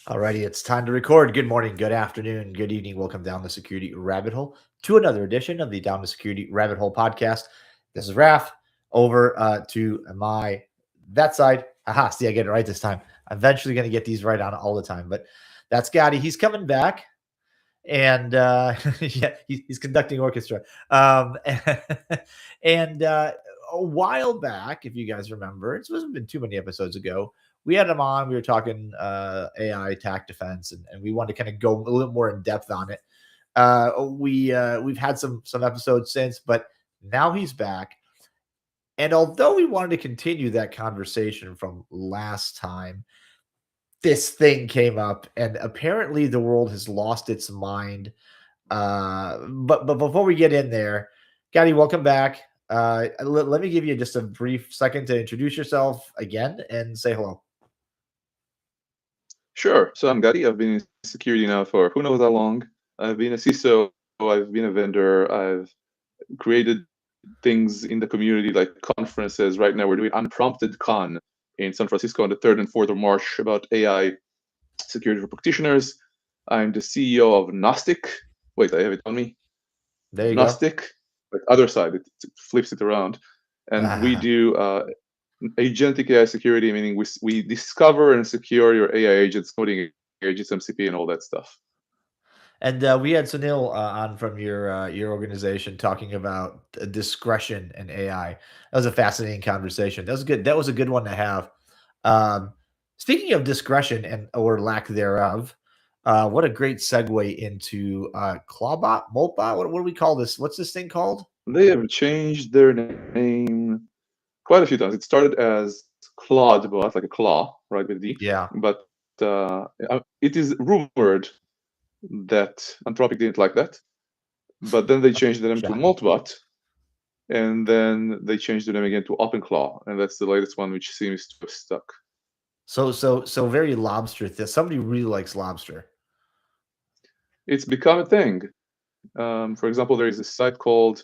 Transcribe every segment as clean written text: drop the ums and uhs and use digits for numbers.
Alrighty, it's time to record. Good morning, good afternoon, good evening. Welcome down the security rabbit hole to another edition of the Down the Security Rabbit Hole podcast. This is Raf over to my that side. Aha, see, I get it right this time. I'm eventually going to get these right on all the time, but that's Gadi. He's coming back, and yeah, he's conducting orchestra. And a while back, if you guys remember, it wasn't been too many episodes ago. We had him on. We were talking AI attack defense, and we wanted to kind of go a little more in depth on it. We've had some episodes since, but now he's back. And although we wanted to continue that conversation from last time, this thing came up, and apparently the world has lost its mind. But before we get in there, Gadi, welcome back. Let me give you just a brief second to introduce yourself again and say hello. Sure. So I'm Gadi. I've been in security now for who knows how long. I've been a CISO. I've been a vendor. I've created things in the community like conferences. Right now, we're doing Unprompted Con in San Francisco on the 3rd and 4th of March about AI security for practitioners. I'm the CEO of Gnostic. Wait, I have it on me. There you Gnostic, like other side, it flips it around. And we go. do agentic AI security, meaning we discover and secure your AI agents, coding agents, MCP, and all that stuff. And we had Sunil on from your organization talking about discretion and AI. That was a fascinating conversation. That was good. That was a good one to have. Um, Speaking of discretion and or lack thereof, what a great segue into Clawbot, Moltbot. What do we call this? What's this thing called? They have changed their name quite a few times. It started as Claude bot, like a claw, right, with D. Yeah. But it is rumored that Anthropic didn't like that. But then they changed the name to Shocking. Moltbot, and then they changed the name again to OpenClaw, and that's the latest one, which seems to have stuck. So very lobster. Somebody really likes lobster. It's become a thing. For example, there is a site called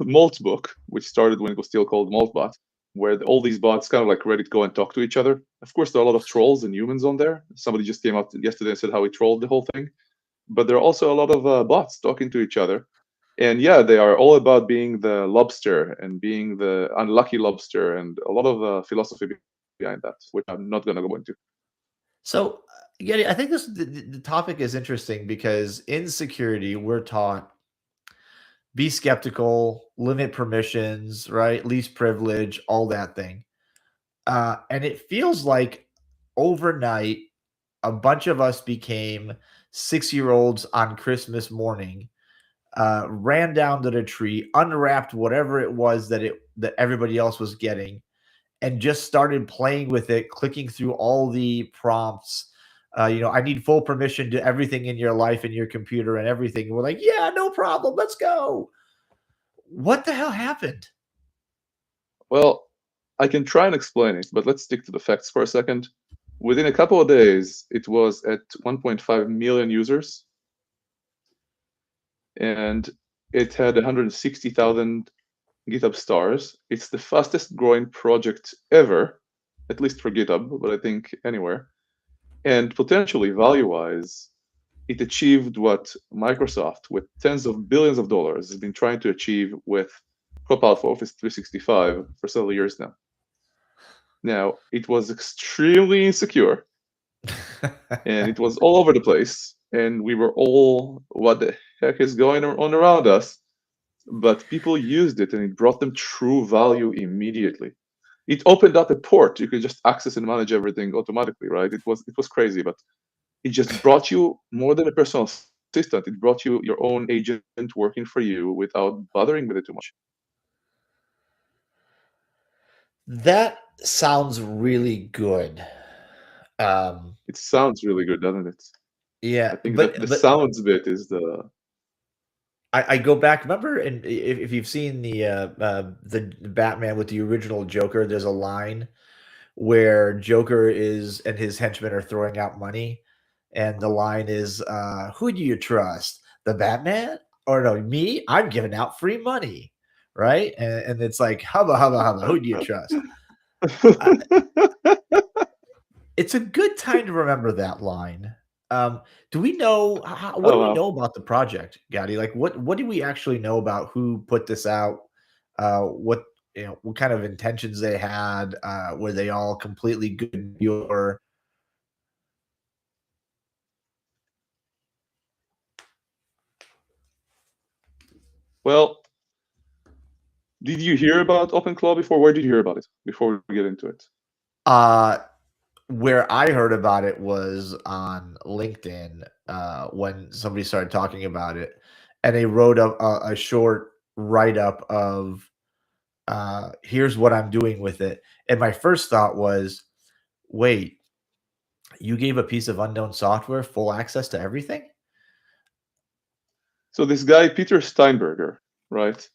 Maltbook, which started when it was still called Maltbot, where all these bots kind of like Reddit go and talk to each other. Of course, there are a lot of trolls and humans on there. Somebody just came out yesterday and said how he trolled the whole thing. But there are also a lot of bots talking to each other. And yeah, they are all about being the lobster and being the unlucky lobster, and a lot of philosophy behind that, which I'm not going to go into. So, yeah, I think the topic is interesting because in security, we're taught be skeptical, limit permissions, right? Least privilege, all that thing. And it feels like overnight, a bunch of us became 6 year olds on Christmas morning, ran down to the tree, unwrapped whatever it was that everybody else was getting, and just started playing with it, clicking through all the prompts. I need full permission to everything in your life and your computer and everything. We're like, yeah, no problem. Let's go. What the hell happened? Well, I can try and explain it, but let's stick to the facts for a second. Within a couple of days, it was at 1.5 million users, and it had 160,000 GitHub stars. It's the fastest growing project ever, at least for GitHub, but I think anywhere. And potentially value-wise, it achieved what Microsoft, with tens of billions of dollars, has been trying to achieve with Copilot for Office 365 for several years now. Now, it was extremely insecure, and it was all over the place, and we were all, what the heck is going on around us? But people used it, and it brought them true value immediately. It opened up a port. You could just access and manage everything automatically, right? It was crazy, but it just brought you more than a personal assistant. It brought you your own agent working for you without bothering with it too much. That sounds really good. It sounds really good, doesn't it? Yeah, I think that the but sounds bit is the I go back. Remember, and if you've seen the Batman with the original Joker, there's a line where Joker is and his henchmen are throwing out money, and the line is, "Who do you trust, the Batman or no me? I'm giving out free money, right?" And it's like, hubba hubba hubba. Who do you trust? Uh, It's a good time to remember that line. Do we know what Oh do we wow. know about the project, Gadi? Like, what do we actually know about who put this out? What what kind of intentions they had? Were they all completely good and pure? Well, did you hear about OpenClaw before? Where did you hear about it before we get into it? Uh, where I heard about it was on LinkedIn when somebody started talking about it, and they wrote up a short write up of here's what I'm doing with it. And my first thought was, wait, you gave a piece of unknown software full access to everything? So this guy Peter Steinberger, right?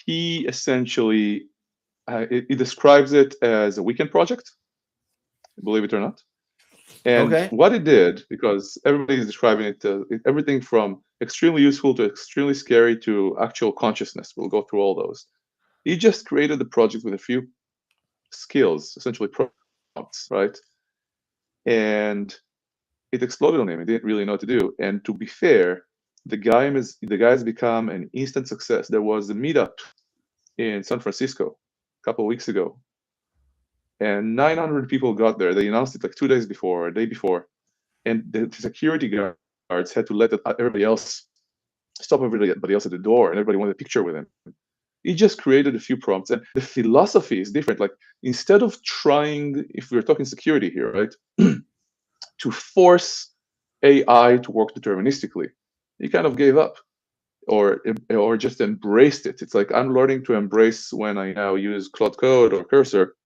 He essentially he describes it as a weekend project, believe it or not. And Okay. what it did, because everybody is describing it, everything from extremely useful to extremely scary to actual consciousness. We'll go through all those. He just created the project with a few skills, essentially prompts, right? And it exploded on him. He didn't really know what to do. And to be fair, the guy's become an instant success. There was a meetup in San Francisco a couple of weeks ago, and 900 people got there. They announced it like 2 days before, or a day before, and the security guards had to let everybody else stop everybody else at the door, and everybody wanted a picture with him. He just created a few prompts, and the philosophy is different. Like instead of trying, if we're talking security here, right, to force AI to work deterministically, he kind of gave up or just embraced it. It's like I'm learning to embrace when I now use Claude Code or Cursor.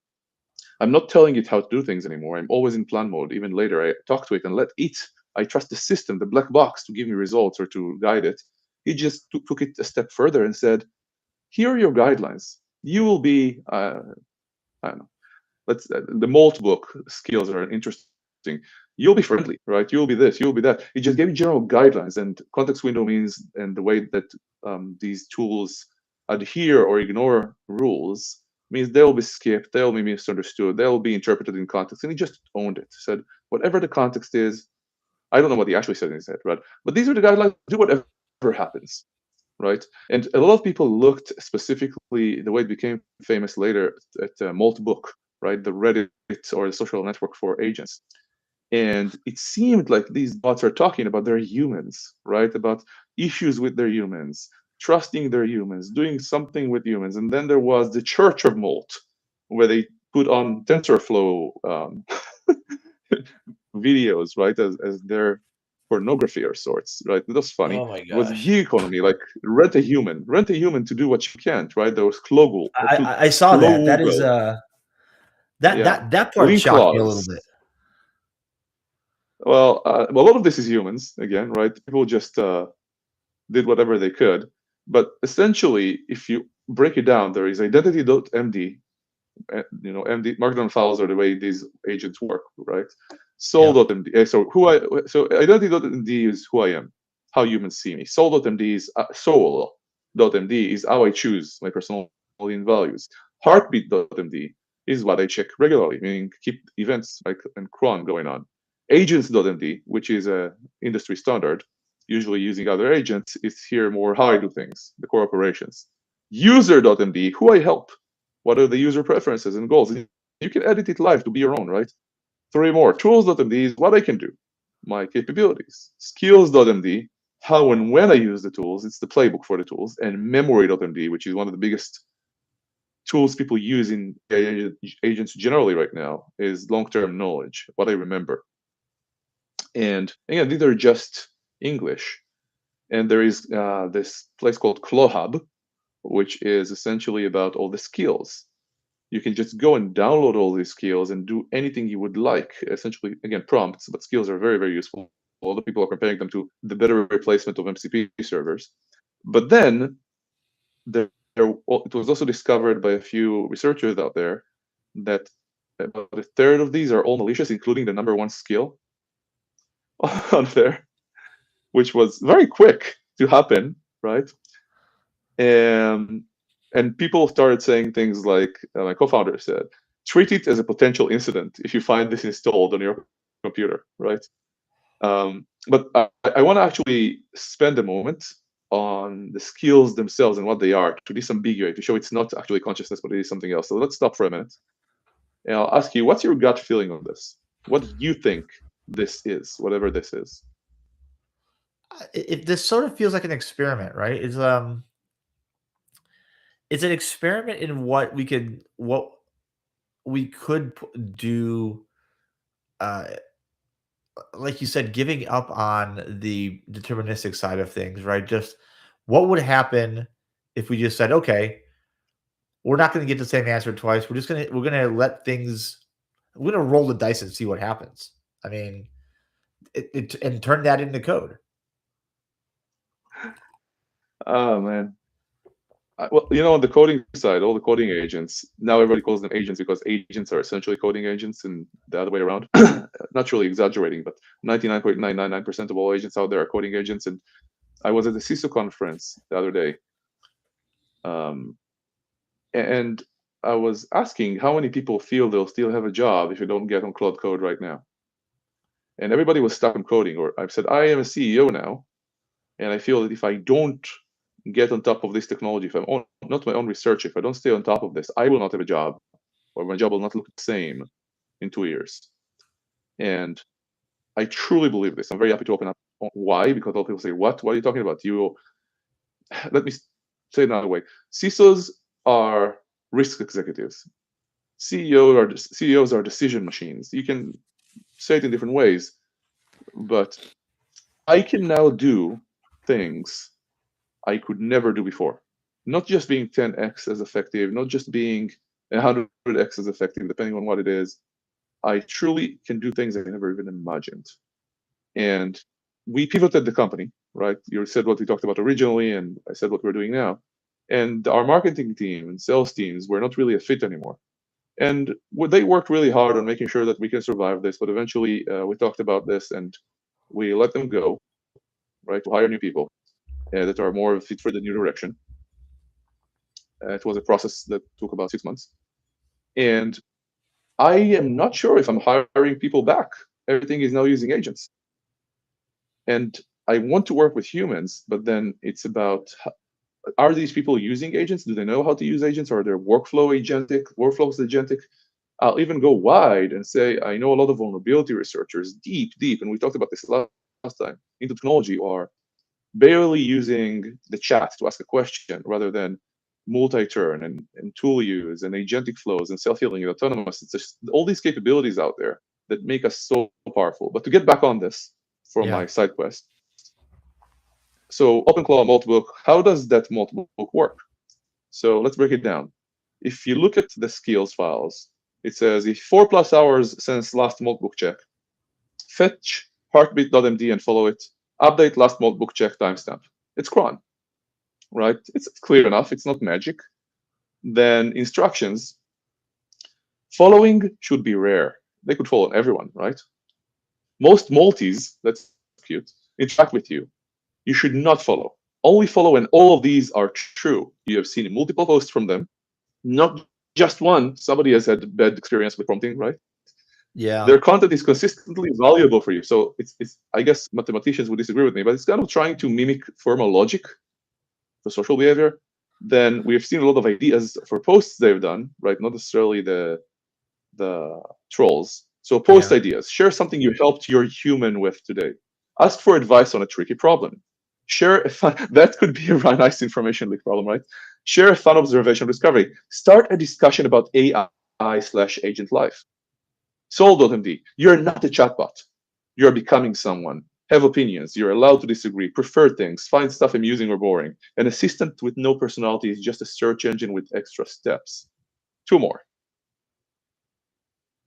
I'm not telling it how to do things anymore. I'm always in plan mode. Even later, I talk to it and let it. I trust the system, the black box, to give me results or to guide it. He just took it a step further and said, "Here are your guidelines. You will be, I don't know, the Molt book skills are interesting. You'll be friendly, right? You'll be this, you'll be that." It just gave me general guidelines, and context window means, and the way that these tools adhere or ignore rules means they'll be skipped, they'll be misunderstood, they'll be interpreted in context. And he just owned it. Said whatever the context is, I don't know what he actually said in his head, right? But these are the guidelines. Do whatever happens, right? And a lot of people looked specifically the way it became famous later at Molt Book, right? The Reddit or the social network for agents. And it seemed like these bots are talking about their humans, right? About issues with their humans, trusting their humans, doing something with humans. And then there was the Church of Molt, where they put on TensorFlow videos, right, as their pornography or sorts, right? That's funny. Oh my It was gosh. gig economy, like rent a human to do what you can't, right? There was Klogul, I saw that. That is Klogul, that yeah, that part link shocked me a little clause. bit. Well, a lot of this is humans again, right? People just did whatever they could, but essentially, if you break it down, there is identity.md. MD markdown files are the way these agents work, right? Yep. Soul.md. So identity.md is who I am, how humans see me. Soul.md is soul.md is how I choose my personality and values. Heartbeat.md is what I check regularly, meaning keep events like and cron going on. Agents.md, which is a industry standard, usually using other agents, is here more how I do things, the core operations. User.md, who I help, what are the user preferences and goals? And you can edit it live to be your own, right? Three more. Tools.md is what I can do, my capabilities. Skills.md, how and when I use the tools, it's the playbook for the tools. And memory.md, which is one of the biggest tools people use in agents generally right now, is long-term knowledge, what I remember. And again, these are just English. And there is this place called ClawHub, which is essentially about all the skills. You can just go and download all these skills and do anything you would like. Essentially, again, prompts, but skills are very, very useful. A lot of people are comparing them to the better replacement of MCP servers. But then it was also discovered by a few researchers out there that about a third of these are all malicious, including the number one skill on there, which was very quick to happen, right? And people started saying things like my co-founder said, treat it as a potential incident if you find this installed on your computer, right? But I want to actually spend a moment on the skills themselves and what they are to disambiguate, to show it's not actually consciousness, but it is something else. So let's stop for a minute. And I'll ask you, what's your gut feeling on this? What do you think this is, whatever this is? This sort of feels like an experiment, right? It's an experiment in what we could do, uh, like you said, giving up on the deterministic side of things, right? Just what would happen if we just said, okay, we're not going to get the same answer twice. We're gonna let things. We're gonna roll the dice and see what happens. I mean, and turn that into code. Oh man. Well, on the coding side, all the coding agents, now everybody calls them agents because agents are essentially coding agents and the other way around. Not really exaggerating, but 99.999% of all agents out there are coding agents. And I was at the CISO conference the other day, and I was asking how many people feel they'll still have a job if you don't get on Cloud Code right now. And everybody was stuck on coding. Or I've said, I am a CEO now, and I feel that if I don't get on top of this technology, if I'm not my own research, if I don't stay on top of this, I will not have a job, or my job will not look the same in 2 years. And I truly believe this. I'm very happy to open up. Why? Because a lot of people say, what are you talking about? Let me say it another way. CISOs are risk executives. CEOs are decision machines. You can say it in different ways, but I can now do things I could never do before. Not just being 10x as effective, not just being 100x as effective, depending on what it is. I truly can do things I never even imagined. And we pivoted the company, right? You said what we talked about originally, and I said what we're doing now. And our marketing team and sales teams were not really a fit anymore. And they worked really hard on making sure that we can survive this. But eventually, we talked about this and we let them go, right, to hire new people that are more fit for the new direction. It was a process that took about 6 months. And I am not sure if I'm hiring people back. Everything is now using agents. And I want to work with humans, but then it's about, are these people using agents? Do they know how to use agents? Are their workflows agentic? I'll even go wide and say, I know a lot of vulnerability researchers, deep, and we talked about this last time, into technology are barely using the chat to ask a question rather than multi-turn and tool use and agentic flows and self-healing and autonomous. It's just all these capabilities out there that make us so powerful. But to get back on this from Yeah. my side quest, so OpenClaw multibook, how does that multibook work? So let's break it down. If you look at the skills files, it says if 4+ hours since last multibook check, fetch heartbeat.md and follow it, update last multibook check timestamp. It's cron, right? It's clear enough. It's not magic. Then instructions. Following should be rare. They could follow everyone, right? Most multis, that's cute, interact with you. You should not follow. Only follow when all of these are true. You have seen multiple posts from them, not just one. Somebody has had bad experience with prompting, right? Yeah. Their content is consistently valuable for you. So it's I guess mathematicians would disagree with me, but it's kind of trying to mimic formal logic for social behavior. Then we've seen a lot of ideas for posts they've done, right? Not necessarily the trolls. So post Yeah. ideas. Share something you helped your human with today. Ask for advice on a tricky problem. Share a fun, that could be a nice information leak problem, right? Share a fun observation discovery. Start a discussion about AI/agent life. Soul.md, you're not a chatbot. You're becoming someone. Have opinions. You're allowed to disagree, prefer things, find stuff amusing or boring. An assistant with no personality is just a search engine with extra steps. 2 more.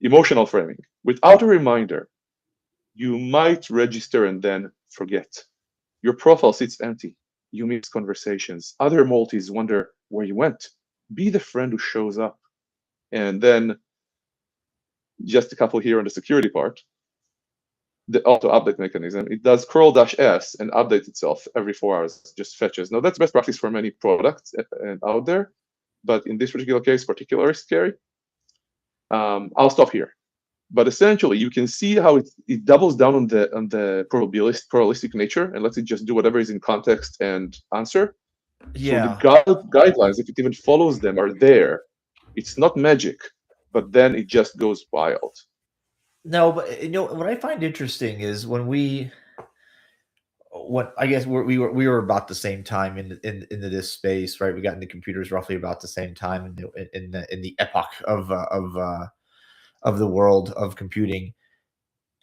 Emotional framing. Without a reminder, you might register and then forget. Your profile sits empty. You miss conversations. Other multis wonder where you went. Be the friend who shows up. And then just a couple here on the security part. The auto update mechanism, it does curl-s and updates itself every 4 hours, just fetches. Now that's best practice for many products out there, but in this particular case, particularly scary. I'll stop here. But essentially, you can see how it doubles down on the probabilistic nature and lets it just do whatever is in context and answer. So the Yeah. guidelines, if it even follows them, are there. It's not magic, but then it just goes wild. No, but what I find interesting is when I guess we were about the same time into this space, right? We got into computers roughly about the same time in the epoch of the world of computing.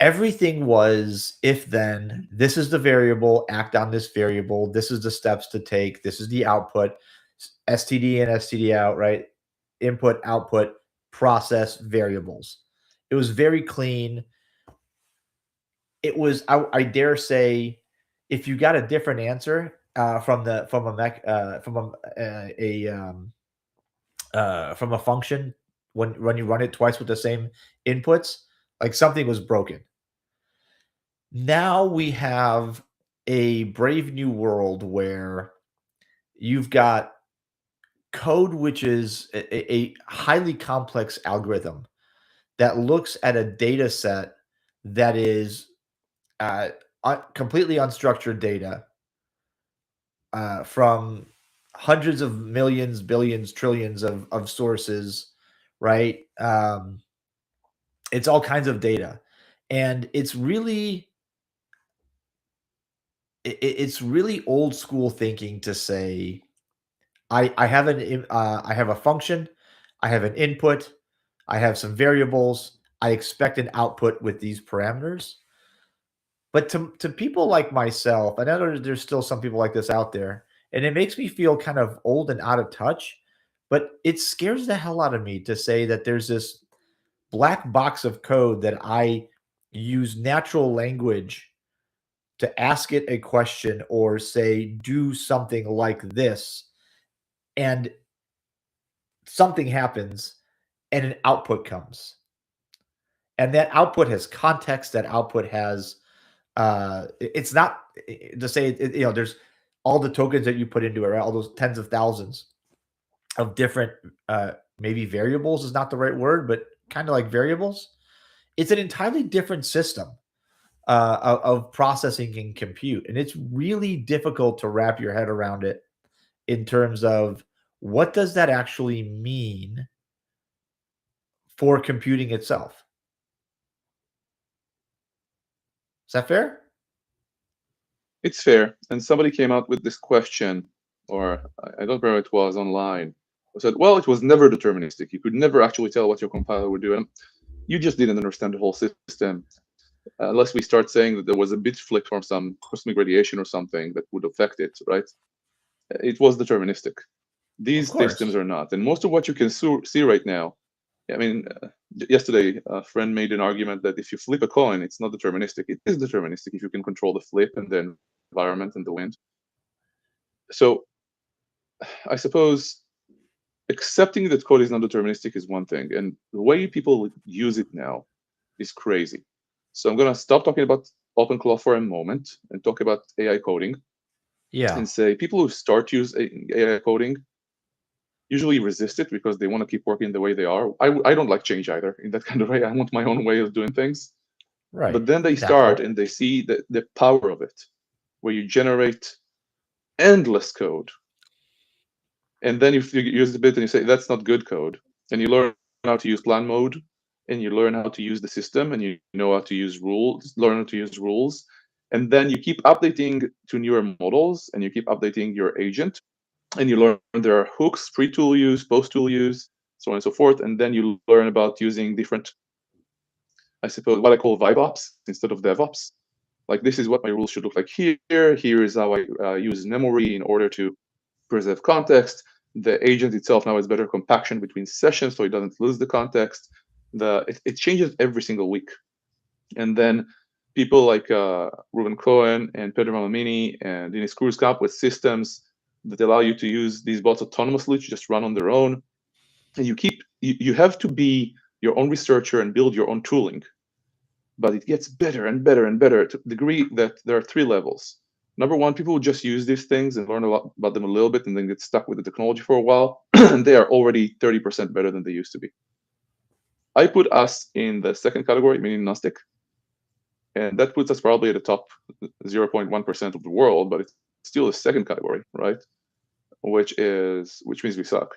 Everything was if then, this is the variable, act on this variable, this is the steps to take, this is the output, STD and STD out, right? Input, output, process, variables. It was very clean. It was, I dare say, if you got a different answer from a function when you run it twice with the same inputs, like something was broken. Now we have a brave new world where you've got code which is a highly complex algorithm that looks at a data set that is uh, completely unstructured data from hundreds of millions, billions, trillions of sources, right? It's all kinds of data, and it's really old school thinking to say I have a function, I have an input, I have some variables, I expect an output with these parameters. But to people like myself, I know there's still some people like this out there, and it makes me feel kind of old and out of touch. But it scares the hell out of me to say that there's this black box of code that I use natural language to ask it a question or say do something like this, and something happens and an output comes, and that output has context, that output has it's not to say there's all the tokens that you put into it, right? All those tens of thousands of different maybe variables is not the right word, but kind of like variables. It's an entirely different system of processing and compute, and it's really difficult to wrap your head around it in terms of what does that actually mean for computing itself. Is that fair? It's fair. And somebody came out with this question, or I don't remember it was online. Who said, well, it was never deterministic. You could never actually tell what your compiler would do. And you just didn't understand the whole system. Unless we start saying that there was a bit flip from some cosmic radiation or something that would affect it, right? It was deterministic. Of These systems course. are not. And most of what you can see right now, I mean, yesterday a friend made an argument that if you flip a coin, it's not deterministic. It is deterministic if you can control the flip and the environment and the wind. So I suppose accepting that code is not deterministic is one thing, and the way people use it now is crazy. So I'm going to stop talking about OpenClaw for a moment and talk about AI coding Yeah. and say people who start using AI coding usually resist it because they want to keep working the way they are. I don't like change either in that kind of way. I want my own way of doing things. Right. But then they start Natural. and they see the power of it, where you generate endless code. And then if you use the bit and you say, that's not good code, and you learn how to use plan mode, and you learn how to use the system, and you know how to use rules, learn how to use rules, and then you keep updating to newer models, and you keep updating your agent, and you learn there are hooks, pre-tool use, post-tool use, so on and so forth, and then you learn about using different, I suppose, what I call vibe ops instead of DevOps. Like, this is what my rules should look like here. Here is how I use memory in order to preserve context. The agent itself now has better compaction between sessions, so it doesn't lose the context. It changes every single week. And then people like Ruben Cohen and Pedro Malamini and Dennis Cruz come up with systems that allow you to use these bots autonomously to just run on their own. And you have to be your own researcher and build your own tooling. But it gets better and better and better to the degree that there are three levels. Number one, people will just use these things and learn a lot about them a little bit and then get stuck with the technology for a while. And they are already 30% better than they used to be. I put us in the second category, meaning agnostic, and that puts us probably at the top 0.1% of the world, but it's still the second category, right? Which means we suck.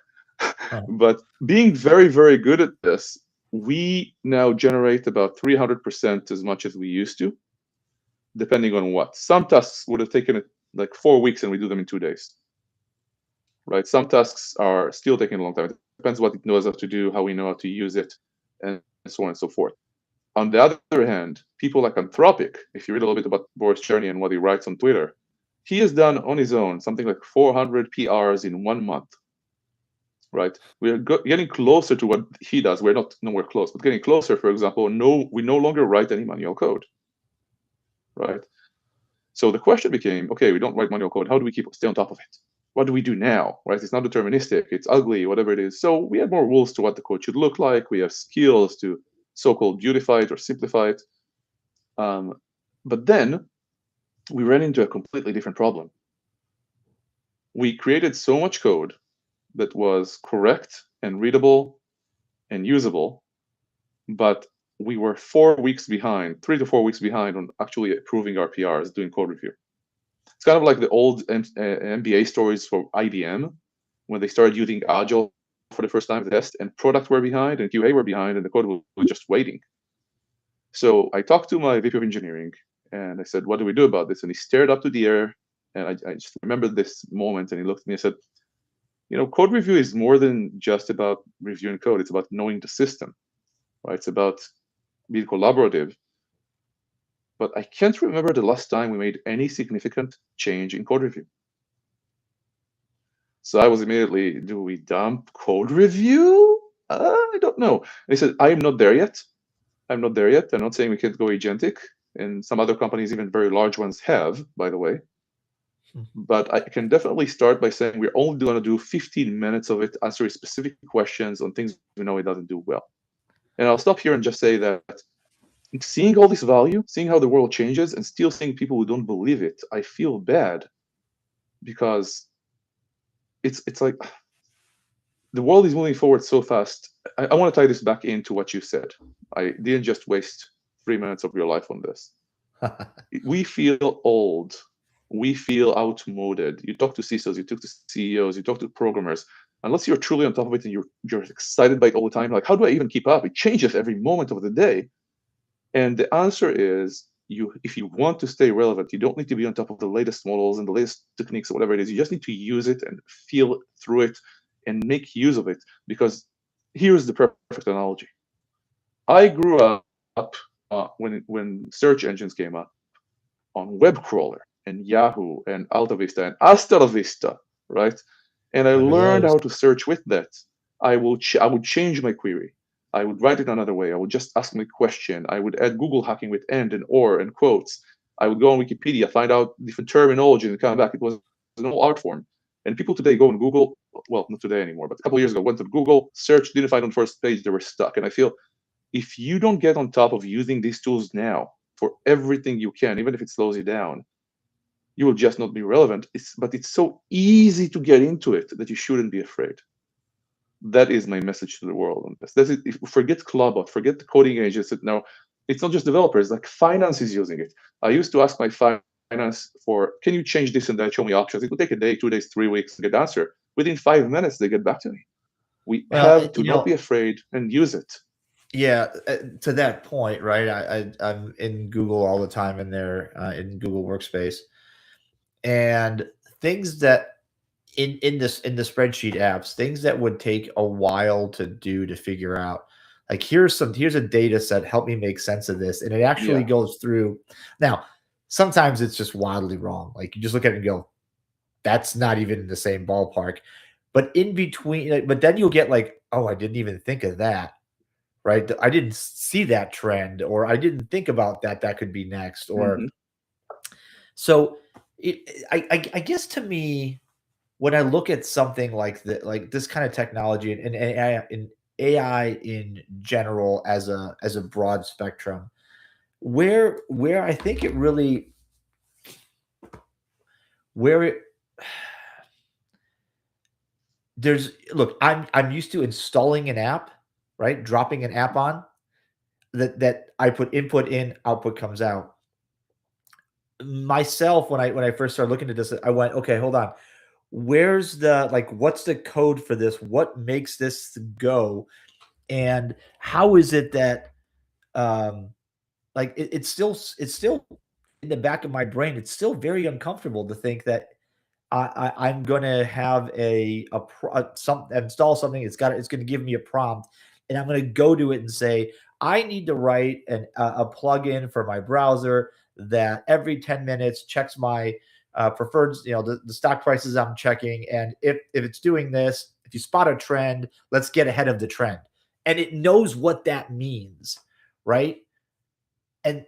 But being very, very good at this, we now generate about 300% as much as we used to, depending on what. Some tasks would have taken it like 4 weeks and we do them in 2 days, right? Some tasks are still taking a long time. It depends what it knows how to do, how we know how to use it, and so on and so forth. On the other hand, people like Anthropic, if you read a little bit about Boris Cherny and what he writes on Twitter, he has done on his own something like 400 PRs in 1 month, right? We're getting closer to what he does. We're not nowhere close, but getting closer. For example, we no longer write any manual code, right? So the question became, okay, we don't write manual code. How do we stay on top of it? What do we do now, right? It's not deterministic. It's ugly, whatever it is. So we have more rules to what the code should look like. We have skills to so-called beautify it or simplify it. But then we ran into a completely different problem. We created so much code that was correct and readable and usable, but we were 4 weeks behind, 3 to 4 weeks behind on actually approving our PRs, doing code review. It's kind of like the old MBA stories for IBM when they started using Agile for the first time at the test, and product were behind and QA were behind, and the code was just waiting. So I talked to my VP of engineering and I said, what do we do about this? And he stared up to the air, and I just remembered this moment, and he looked at me and said, code review is more than just about reviewing code. It's about knowing the system, right? It's about being collaborative. But I can't remember the last time we made any significant change in code review. So I was immediately, do we dump code review? I don't know. And he said, I'm not there yet. I'm not there yet. I'm not saying we can't go agentic. And some other companies, even very large ones, have, by the way. But I can definitely start by saying we're only going to do 15 minutes of it, answering specific questions on things we know it doesn't do well. And I'll stop here and just say that seeing all this value, seeing how the world changes, and still seeing people who don't believe it, I feel bad, because it's like the world is moving forward so fast. I want to tie this back into what you said. I didn't just waste 3 minutes of your life on this. We feel old. We feel outmoded. You talk to CISOs, you talk to CEOs, you talk to programmers. Unless you're truly on top of it and you're excited by it all the time, like, how do I even keep up? It changes every moment of the day. And the answer is, if you want to stay relevant, you don't need to be on top of the latest models and the latest techniques or whatever it is. You just need to use it and feel through it and make use of it. Because here's the perfect analogy. I grew up when search engines came up on web crawler and Yahoo and Alta Vista and Hasta Vista, right? And I learned how to search with that. I would change my query. I would write it another way. I would just ask my question. I would add Google hacking with and or and quotes. I would go on Wikipedia, find out different terminology, and come back. It was an whole art form. And people today go on Google, well, not today anymore, but a couple of years ago, went to Google, searched, didn't find on the first page, they were stuck. And I feel if you don't get on top of using these tools now for everything you can, even if it slows you down, you will just not be relevant. But it's so easy to get into it that you shouldn't be afraid. That is my message to the world on this. That's it. Forget Clobot, forget the coding agents. Now, it's not just developers, like finance is using it. I used to ask my finance for, can you change this and that, show me options. It would take a day, 2 days, 3 weeks to get the answer. Within 5 minutes, they get back to me. We have to not be afraid and use it. Yeah, to that point, right? I'm in Google all the time in there, in Google Workspace, and things that in the spreadsheet apps, things that would take a while to do to figure out. Like here's a data set, help me make sense of this, and it actually goes through. Now, sometimes it's just wildly wrong. Like you just look at it and go, that's not even in the same ballpark. But in between, but then you'll get like, oh, I didn't even think of that. Right? I didn't see that trend, or I didn't think about that. That could be next, or so. I guess to me, when I look at something like this kind of technology and AI in general as a broad spectrum, where I think it really where it there's look, I'm used to installing an app right? Dropping an app on that I put input in, output comes out. Myself, when I first started looking at this, I went, okay, hold on. Where's the like what's the code for this? What makes this go? And how is it that like it's still in the back of my brain, it's still very uncomfortable to think that I'm gonna have some install something. It's gonna give me a prompt, and I'm gonna go to it and say I need to write a plugin for my browser that every 10 minutes checks my preferred, the stock prices I'm checking, and if it's doing this, if you spot a trend, let's get ahead of the trend, and it knows what that means, right? And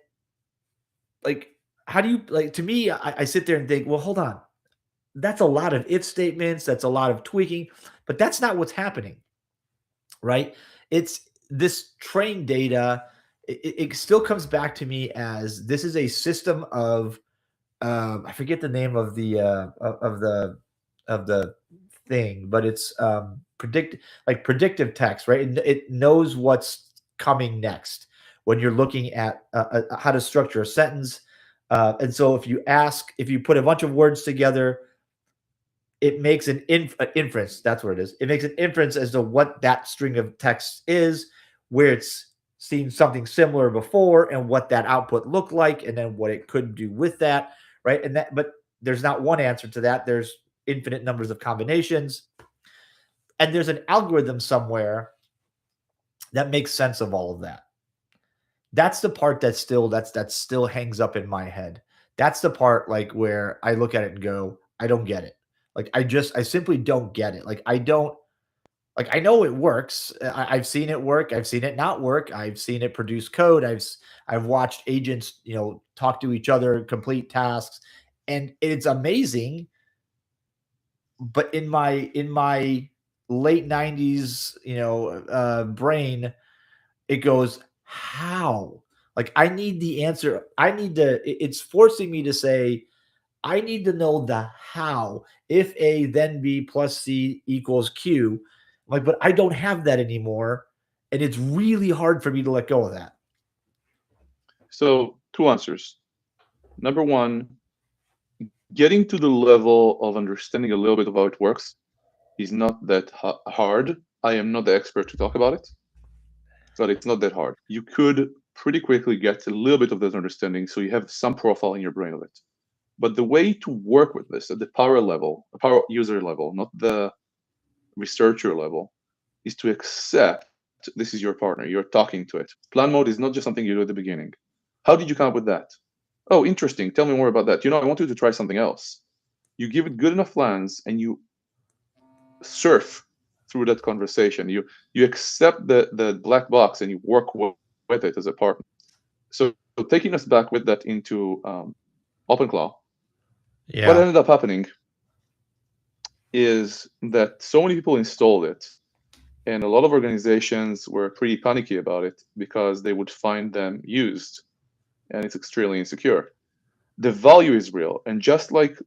like, how do you like? To me, I sit there and think, well, hold on, that's a lot of if statements, that's a lot of tweaking, but that's not what's happening, right? It's this train data. It still comes back to me as this is a system of I forget the name of the thing, but it's predictive text, right? It knows what's coming next when you're looking at how to structure a sentence. And so if you put a bunch of words together, it makes an inference. That's what it is. It makes an inference as to what that string of text is, where it's seen something similar before, and what that output looked like, and then what it could do with that, right? But there's not one answer to that. There's infinite numbers of combinations, and there's an algorithm somewhere that makes sense of all of that. That's the part that still hangs up in my head. That's the part like where I look at it and go, I don't get it. Like I simply don't get it. Like I don't like I know it works. I've seen it work. I've seen it not work. I've seen it produce code. I've watched agents, talk to each other, complete tasks, and it's amazing. But in my late 90s, brain, it goes, how? Like I need the answer. It's forcing me to say, I need to know the how. If A, then B plus C equals Q. Like, but I don't have that anymore. And it's really hard for me to let go of that. So, two answers. Number one, getting to the level of understanding a little bit of how it works is not that hard. I am not the expert to talk about it, but it's not that hard. You could pretty quickly get a little bit of that understanding, so you have some profile in your brain of it. But the way to work with this at the power level, the power user level, not the researcher level, is to accept this is your partner. You're talking to it. Plan mode is not just something you do at the beginning. How did you come up with that? Oh, interesting. Tell me more about that. I want you to try something else. You give it good enough plans and you surf through that conversation. You accept the black box and you work with it as a partner. So taking us back with that into OpenClaw, what ended up happening is that so many people installed it, and a lot of organizations were pretty panicky about it because they would find them used, and it's extremely insecure. The value is real, and just like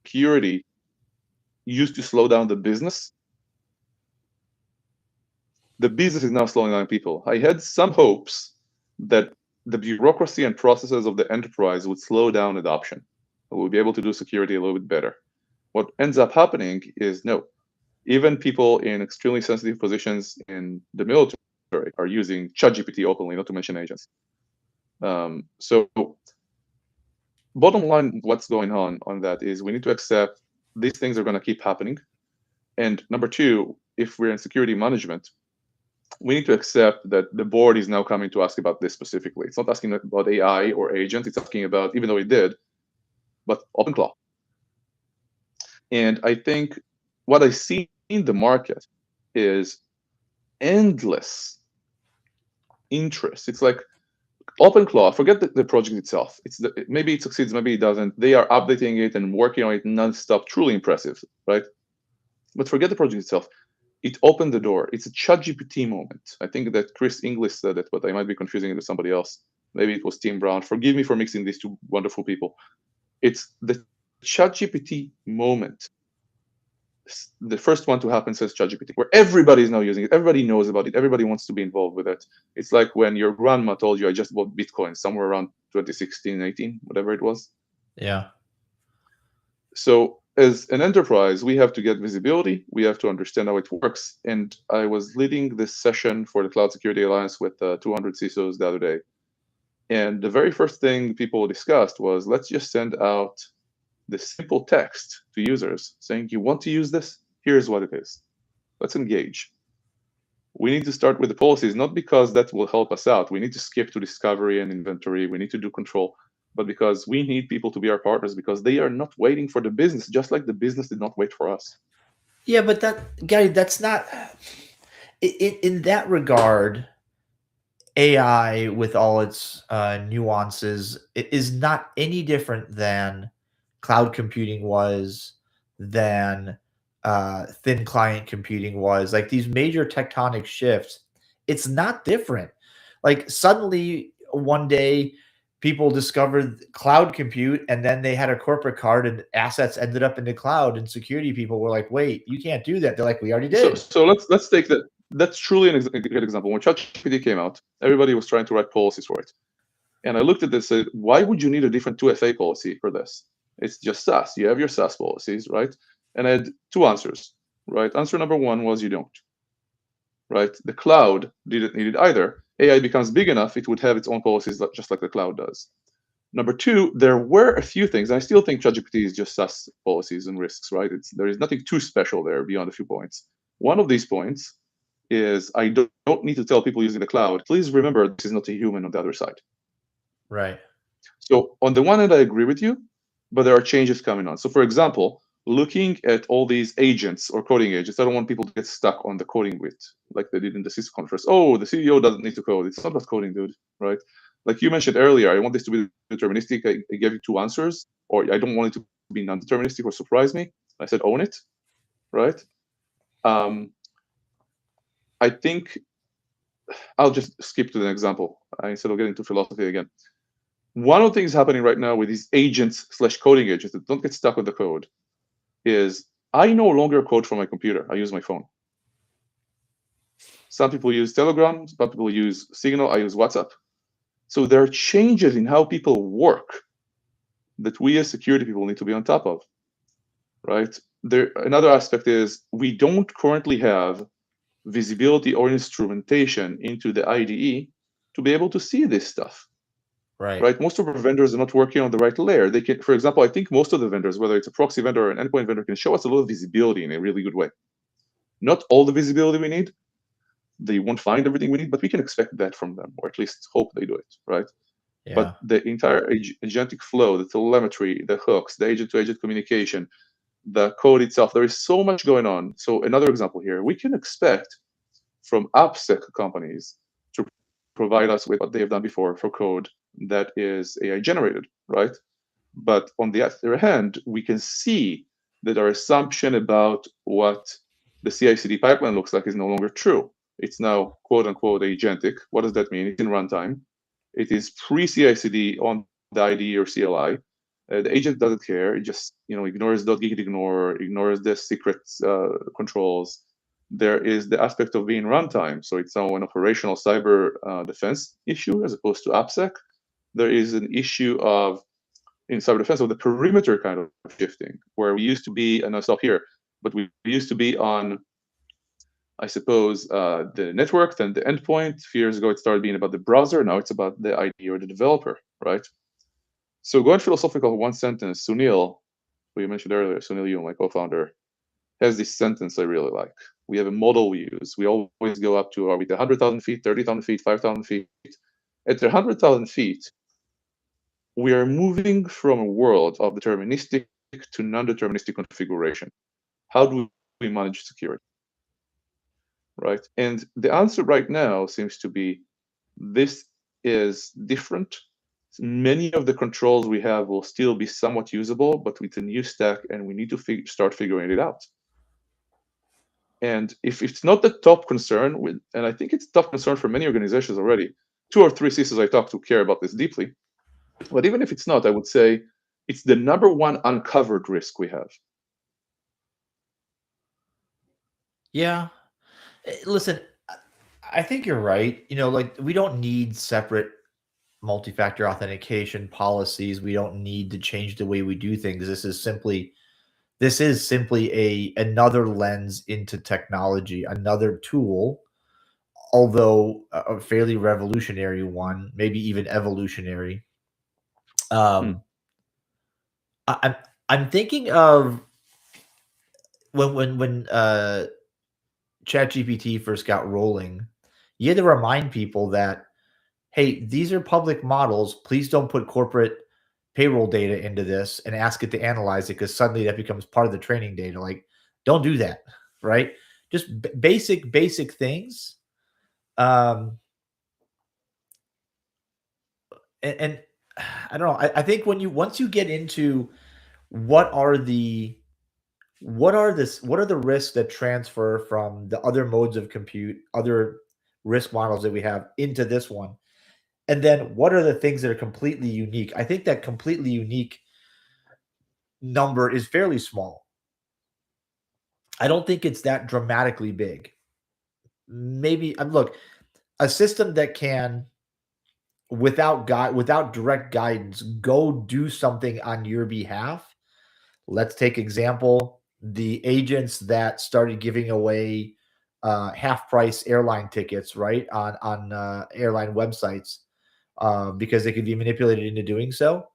security used to slow down the business is now slowing down people. I had some hopes that the bureaucracy and processes of the enterprise would slow down adoption. We'll be able to do security a little bit better. What ends up happening is no. Even people in extremely sensitive positions in the military are using ChatGPT openly, not to mention agents. So bottom line, what's going on that is we need to accept these things are going to keep happening. And number two, if we're in security management, we need to accept that the board is now coming to ask about this specifically. It's not asking about AI or agents. It's asking about, even though it did, but OpenClaw. And I think what I see in the market is endless interest. It's like OpenClaw, forget the project itself. Maybe it succeeds, maybe it doesn't. They are updating it and working on it nonstop. Truly impressive, right? But forget the project itself. It opened the door. It's a ChatGPT moment. I think that Chris English said it, but I might be confusing it with somebody else. Maybe it was Tim Brown. Forgive me for mixing these two wonderful people. It's the ChatGPT moment the first one to happen says ChatGPT, where everybody is now using it. Everybody knows about it. Everybody wants to be involved with it. It's like when your grandma told you, I just bought Bitcoin somewhere around 2016, 18, whatever it was. Yeah. So as an enterprise, we have to get visibility. We have to understand how it works. And I was leading this session for the Cloud Security Alliance with 200 CISOs the other day. And the very first thing people discussed was, let's just send out this simple text to users saying, you want to use this? Here's what it is. Let's engage. We need to start with the policies, not because that will help us out. We need to skip to discovery and inventory. We need to do control, but because we need people to be our partners, because they are not waiting for the business, just like the business did not wait for us. Yeah, but that, Gary, that's not in that regard. AI, with all its nuances, is not any different than cloud computing was, than thin client computing was. Like these major tectonic shifts, it's not different. Like suddenly one day people discovered cloud compute, and then they had a corporate card and assets ended up in the cloud, and security people were like, wait, you can't do that. They're like, we already did. So let's take that. That's truly a good example. When ChatGPT came out, everybody was trying to write policies for it. And I looked at this and said, why would you need a different 2FA policy for this? It's just SaaS. You have your SaaS policies, right? And I had two answers, right? Answer number one was you don't, right? The cloud didn't need it either. AI becomes big enough, it would have its own policies just like the cloud does. Number two, there were a few things. I still think ChatGPT is just SaaS policies and risks, right? There is nothing too special there beyond a few points. One of these points is I don't need to tell people using the cloud, please remember this is not a human on the other side. Right. So on the one hand, I agree with you, but there are changes coming on. So for example, looking at all these agents or coding agents, I don't want people to get stuck on the coding bit like they did in the CISO conference. Oh, the CEO doesn't need to code. It's not about coding, dude, right? Like you mentioned earlier, I want this to be deterministic. I gave you two answers, or I don't want it to be non-deterministic or surprise me. I said own it, right? I think I'll just skip to the example instead of getting to philosophy again. One of the things happening right now with these agents / coding agents that don't get stuck with the code is I no longer code from my computer. I use my phone. Some people use Telegram. Some people use Signal. I use WhatsApp. So there are changes in how people work that we as security people need to be on top of, right? Another aspect is we don't currently have visibility or instrumentation into the IDE to be able to see this stuff. Right. Most of our vendors are not working on the right layer. They can, for example, I think most of the vendors, whether it's a proxy vendor or an endpoint vendor, can show us a lot of visibility in a really good way. Not all the visibility we need. They won't find everything we need, but we can expect that from them, or at least hope they do it, right? Yeah. But the entire agentic flow, the telemetry, the hooks, the agent-to-agent communication, the code itself, there is so much going on. So another example here, we can expect from AppSec companies to provide us with what they have done before for code that is AI generated, right? But on the other hand, we can see that our assumption about what the CI/CD pipeline looks like is no longer true. It's now quote unquote agentic. What does that mean? It's in runtime. It is pre-CI/CD on the IDE or CLI. The agent doesn't care. It just ignores .git ignore, ignores the secret controls. There is the aspect of being runtime. So it's now an operational cyber defense issue as opposed to AppSec. There is an issue of, in cyber defense, of the perimeter kind of shifting, where we used to be, and I'll stop here, but we used to be on, I suppose, the network, then the endpoint. A few years ago, it started being about the browser. Now it's about the IDE or the developer, right? So going philosophical, one sentence, Sunil, who you mentioned earlier, Sunil Yu, my co-founder, has this sentence I really like. We have a model we use. We always go up to, are we 100,000 feet, 30,000 feet, 5,000 feet? At 100,000 feet, we are moving from a world of deterministic to non-deterministic configuration. How do we manage security? Right? And the answer right now seems to be this is different. Many of the controls we have will still be somewhat usable, but with a new stack, and we need to start figuring it out. And if it's not the top concern, and I think it's a top concern for many organizations already, 2 or 3 CISOs I talk to care about this deeply. But even if it's not, I would say it's the number one uncovered risk we have. Yeah. Listen, I think you're right. Like we don't need separate multi-factor authentication policies. We don't need to change the way we do things. This is simply a another lens into technology, another tool, although a fairly revolutionary one, maybe even evolutionary. Hmm. Um, I'm thinking of when ChatGPT first got rolling, you had to remind people that, hey, these are public models. Please don't put corporate payroll data into this and ask it to analyze it because suddenly that becomes part of the training data. Like, don't do that, right? Just basic things. Um, and I don't know. I think once you get into what are the what are the risks that transfer from the other modes of compute, other risk models that we have into this one, and then what are the things that are completely unique? I think that completely unique number is fairly small. I don't think it's that dramatically big. Maybe look, a system that can without direct guidance go do something on your behalf. Let's take example the agents that started giving away half price airline tickets, right, on airline websites, because they could be manipulated into doing so.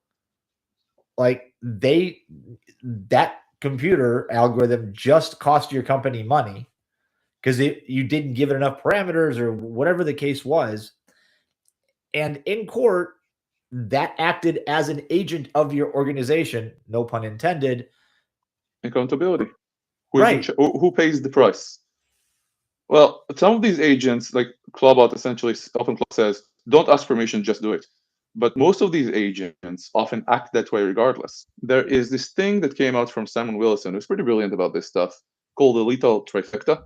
Like that computer algorithm just cost your company money because you didn't give it enough parameters or whatever the case was. And in court, that acted as an agent of your organization, no pun intended. Accountability. Who is Right. who pays the price? Well, some of these agents, like Clawbot, essentially, OpenClaw says, don't ask permission, just do it. But most of these agents often act that way regardless. There is this thing that came out from Simon Willison, who's pretty brilliant about this stuff, called the lethal trifecta,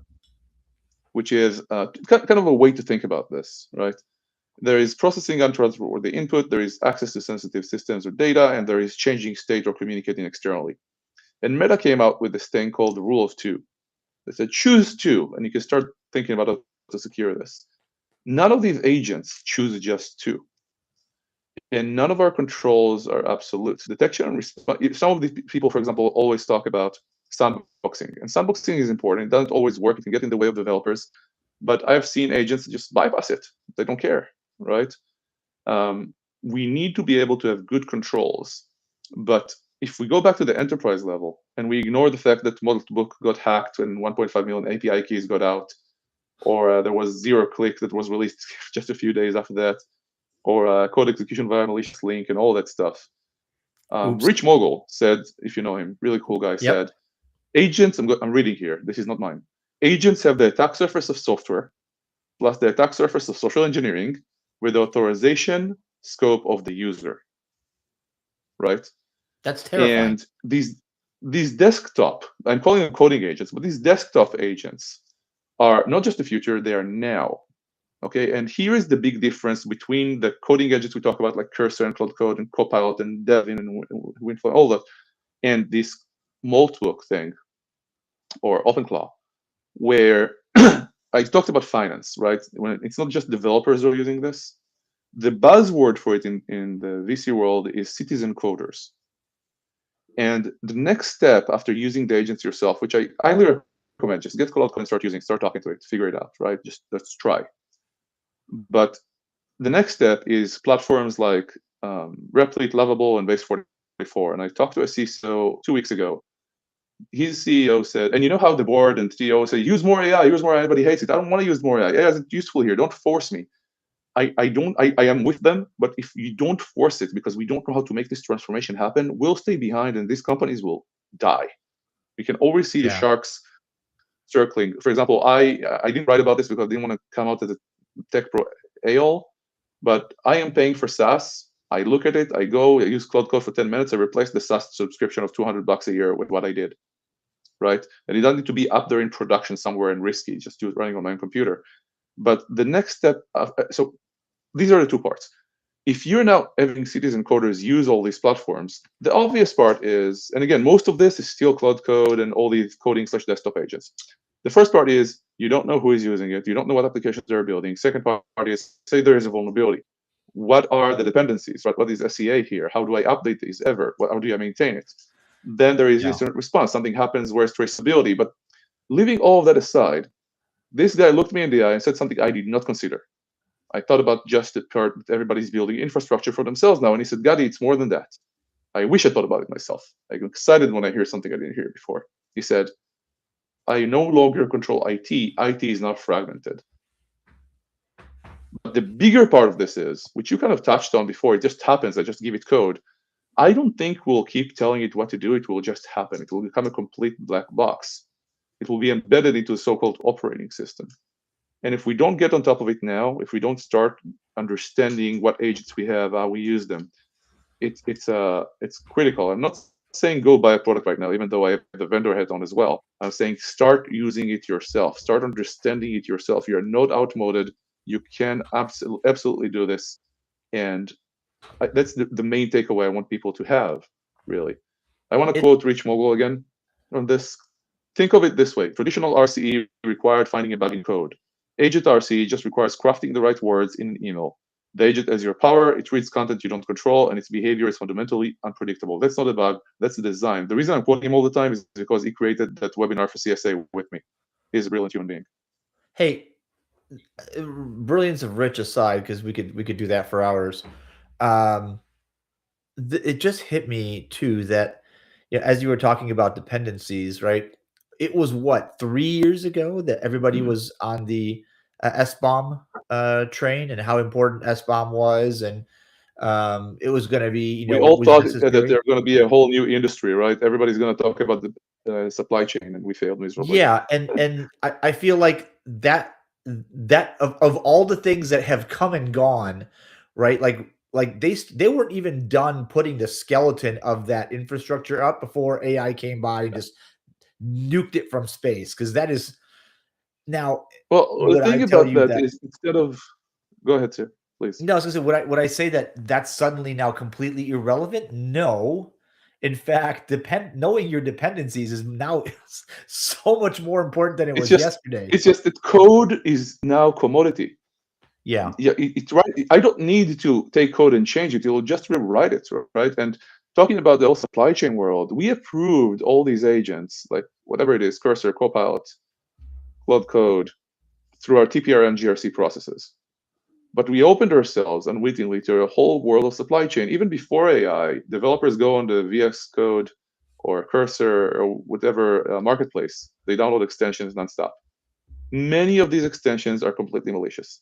which is kind of a way to think about this, right? There is processing untrustworthy input, there is access to sensitive systems or data, and there is changing state or communicating externally. And Meta came out with this thing called the rule of two. They said choose two, and you can start thinking about how to secure this. None of these agents choose just two, and none of our controls are absolute. Detection and response. Some of these people, for example, always talk about sandboxing, and sandboxing is important. It doesn't always work. It can get in the way of developers, but I've seen agents just bypass it. They don't care, right? We need to be able to have good controls, but if we go back to the enterprise level and we ignore the fact that Model2Book got hacked and 1.5 million API keys got out, or there was zero click that was released just a few days after that, or code execution via malicious link and all that stuff. Oops. Rich Mogul said, if you know him, really cool guy, Yep. said, agents, I'm reading here, this is not mine. Agents have the attack surface of software plus the attack surface of social engineering with the authorization scope of the user, right? That's terrifying. And these desktop, I'm calling them coding agents, but these desktop agents are not just the future, they are now. Okay, and here is the big difference between the coding agents we talk about, like Cursor and Cloud Code and Copilot and Devin and WinFlow, all that, and this Moltbook thing or OpenClaw, where I talked about finance, right? When it's not just developers who are using this. The buzzword for it in the VC world is citizen coders. And the next step after using the agents yourself, which I highly recommend, just get Cloud Code and start talking to it, figure it out, right? Just let's try. But the next step is platforms like Replit, Lovable, and Base44. And I talked to a CISO 2 weeks ago. His CEO said, and you know how the board and CEO say, use more AI, but he hates it. I don't want to use more AI. AI isn't useful here. Don't force me. I am with them, but if you don't force it because we don't know how to make this transformation happen, we'll stay behind and these companies will die. We can always see the Yeah. sharks circling. For example, I didn't write about this because I didn't want to come out as a tech pro AOL, but I am paying for SaaS. I look at it, I go, I use Cloud Code for 10 minutes, I replace the SaaS subscription of $200 a year with what I did, right? And it doesn't need to be up there in production somewhere and risky, just do it running on my own computer. But the next step, so these are the two parts. If you're now having citizen coders use all these platforms, the obvious part is, and again, most of this is still Cloud Code and all these coding/desktop agents. The first part is you don't know who is using it. You don't know what applications they're building. Second part is, say there is a vulnerability. What are the dependencies, right? What is SCA here? How do I update these ever? How do I maintain it? Then there is incident response. Something happens, where's traceability? But leaving all of that aside, this guy looked me in the eye and said something I did not consider. I thought about just the part that everybody's building infrastructure for themselves now. And he said, Gadi, it's more than that. I wish I thought about it myself. I get excited when I hear something I didn't hear before. He said, I no longer control IT. IT is not fragmented. But the bigger part of this is, which you kind of touched on before, it just happens. I just give it code. I don't think we'll keep telling it what to do. It will just happen. It will become a complete black box. It will be embedded into a so-called operating system. And if we don't get on top of it now, if we don't start understanding what agents we have, how we use them, it's critical. I'm not saying go buy a product right now, even though I have the vendor hat on as well. I'm saying start using it yourself. Start understanding it yourself. You're not outmoded. You can absolutely do this. And that's the main takeaway I want people to have, really. I want to quote Rich Mogul again on this. Think of it this way. Traditional RCE required finding a bug in code. Agent RCE just requires crafting the right words in an email. The agent as your power, it reads content you don't control, and its behavior is fundamentally unpredictable. That's not a bug, that's the design. The reason I'm quoting him all the time is because he created that webinar for CSA with me. He's a brilliant human being. Hey, brilliance of Rich aside, because we could do that for hours. It just hit me too that, as you were talking about dependencies, right? It was what, 3 years ago that everybody was on the SBOM train and how important SBOM was, and it was going to be, we all was thought that necessary. there's going to be a whole new industry, right? Everybody's going to talk about the supply chain, and we failed miserably. Yeah, and I feel like that of all the things that have come and gone, right? Like they weren't even done putting the skeleton of that infrastructure up before AI came by and just nuked it from space, because that is now. Well, the Would I thing tell about you that that? is, instead of, go ahead, sir, please. No, I was gonna say, would I say that that's suddenly now completely irrelevant? No. In fact, knowing your dependencies is now so much more important than it was yesterday. It's just that code is now commodity. Yeah. Yeah, it's right. I don't need to take code and change it. It'll just rewrite it, right? And talking about the whole supply chain world, we approved all these agents, like whatever it is, Cursor, Copilot, Cloud Code, through our TPR and GRC processes. But we opened ourselves unwittingly to a whole world of supply chain. Even before AI, developers go on the VS Code or Cursor or whatever marketplace. They download extensions nonstop. Many of these extensions are completely malicious,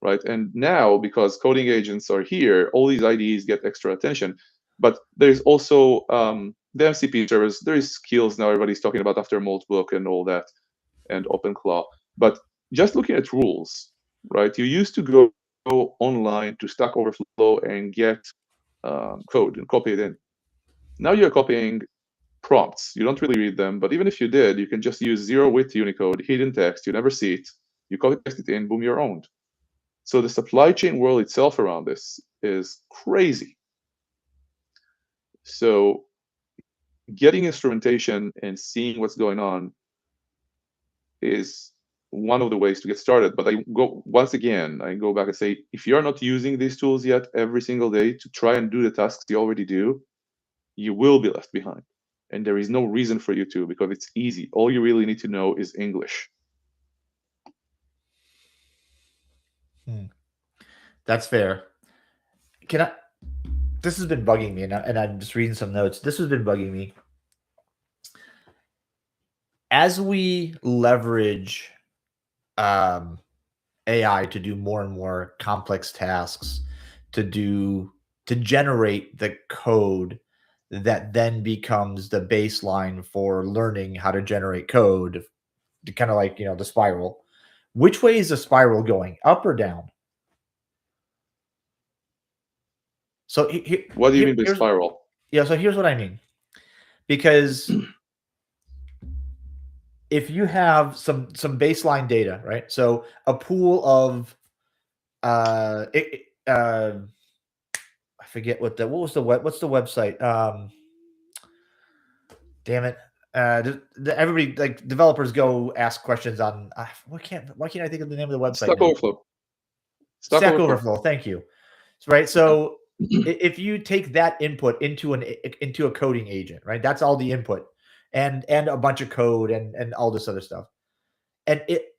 right? And now, because coding agents are here, all these IDEs get extra attention. But there's also the MCP servers. There is skills now. Everybody's talking about after Moltbook and all that, and OpenClaw. But just looking at rules, right? You used to go online to Stack Overflow and get code and copy it in. Now you're copying prompts. You don't really read them, but even if you did, you can just use zero-width Unicode, hidden text. You never see it. You copy paste it in, boom, you're owned. So the supply chain world itself around this is crazy. So getting instrumentation and seeing what's going on is one of the ways to get started. But I go back and say, if you're not using these tools yet every single day to try and do the tasks you already do, you will be left behind. And there is no reason for you to, because it's easy. All you really need to know is English. That's fair. This has been bugging me, and I'm just reading some notes. This has been bugging me. As we leverage AI to do more and more complex tasks, to generate the code that then becomes the baseline for learning how to generate code, to kind of like, the spiral. Which way is the spiral going, up or down? So what do you mean by spiral? Yeah, so here's what I mean. Because if you have some baseline data, right? So a pool of I forget what's the website? Damn it. everybody, like developers, go ask questions on why can't I think of the name of the website Stack now? Overflow. Stack Overflow. Thank you. Right. So if you take that input into a coding agent, right? That's all the input, and a bunch of code and all this other stuff, and it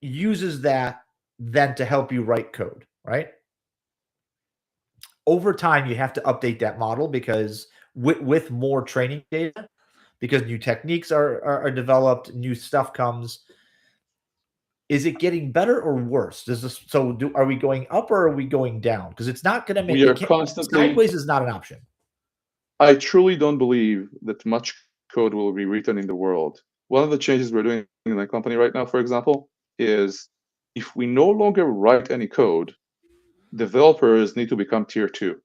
uses that then to help you write code, right? Over time, you have to update that model because with more training data, because new techniques are developed, new stuff comes. Is it getting better or worse? Are we going up or are we going down? Because it's not going to make We are it can't, constantly. sideways is not an option. I truly don't believe that much code will be written in the world. One of the changes we're doing in my company right now, for example, is if we no longer write any code, developers need to become tier 2.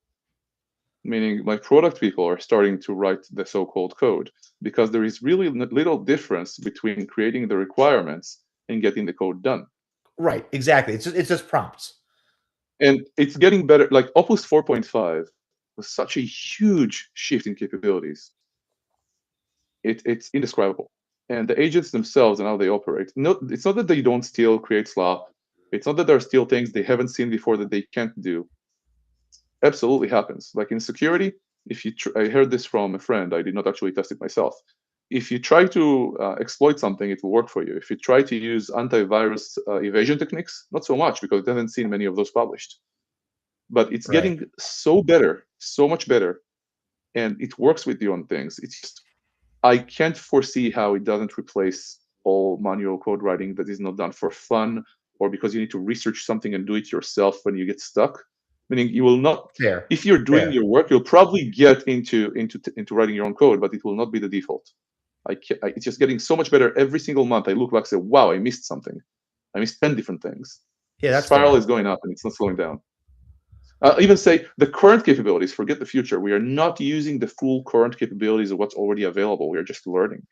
Meaning my product people are starting to write the so-called code because there is really little difference between creating the requirements and getting the code done. Right, exactly. It's just prompts. And it's getting better. Like Opus 4.5 was such a huge shift in capabilities. It's indescribable. And the agents themselves and how they operate. No, it's not that they don't still create slop. It's not that there are still things they haven't seen before that they can't do. Absolutely happens. Like in security, if you I heard this from a friend. I did not actually test it myself. If you try to exploit something, it will work for you. If you try to use antivirus evasion techniques, not so much because I haven't seen many of those published. But it's getting so better, so much better, and it works with you on things. It's just I can't foresee how it doesn't replace all manual code writing that is not done for fun or because you need to research something and do it yourself when you get stuck. Meaning you will not. Fair. If you're doing your work, you'll probably get into writing your own code, but it will not be the default. It's just getting so much better every single month. I look back and say, wow, I missed something. I missed 10 different things. Yeah, The that's spiral fair. is going up and it's not slowing down. Even say the current capabilities, forget the future. We are not using the full current capabilities of what's already available. We are just learning.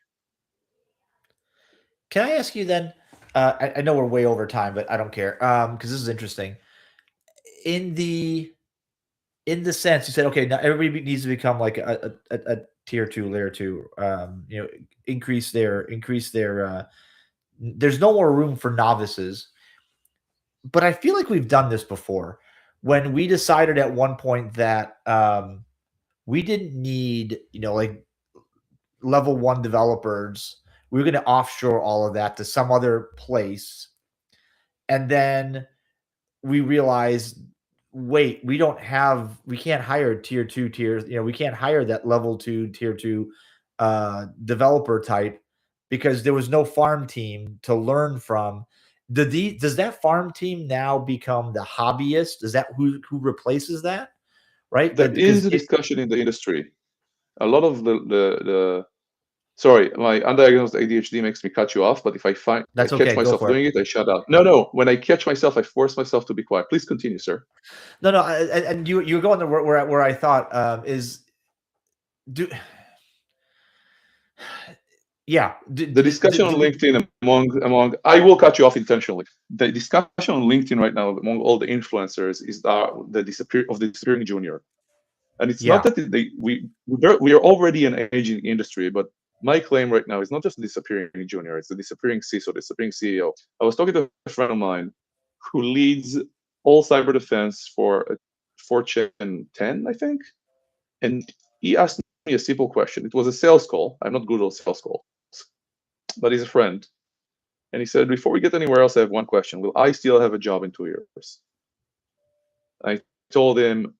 Can I ask you then? I know we're way over time, but I don't care because this is interesting. In the sense, you said, okay, now everybody needs to become like a tier 2, layer 2. Increase their. There's no more room for novices, but I feel like we've done this before when we decided at one point that we didn't need, like level 1 developers. We were going to offshore all of that to some other place. And then we realized, wait, we can't hire tier 2 tiers. We can't hire that level 2, tier 2 developer type because there was no farm team to learn from. Does that farm team now become the hobbyist? Is that who replaces that? Right? There is a discussion in the industry. A lot of the sorry, my undiagnosed ADHD makes me cut you off, but if I catch myself doing it, I shut up. No. When I catch myself, I force myself to be quiet. Please continue, sir. No. And you're going to where I thought is do. Yeah. The discussion on LinkedIn among I will cut you off intentionally. The discussion on LinkedIn right now among all the influencers is the disappearing junior. And it's not that we are already an aging industry, but my claim right now is not just the disappearing junior, it's the disappearing CISO, disappearing CEO. I was talking to a friend of mine who leads all cyber defense for Fortune 10, I think. And he asked me a simple question. It was a sales call. I'm not good at sales calls, but he's a friend. And he said, before we get anywhere else, I have one question. Will I still have a job in 2 years? I told him,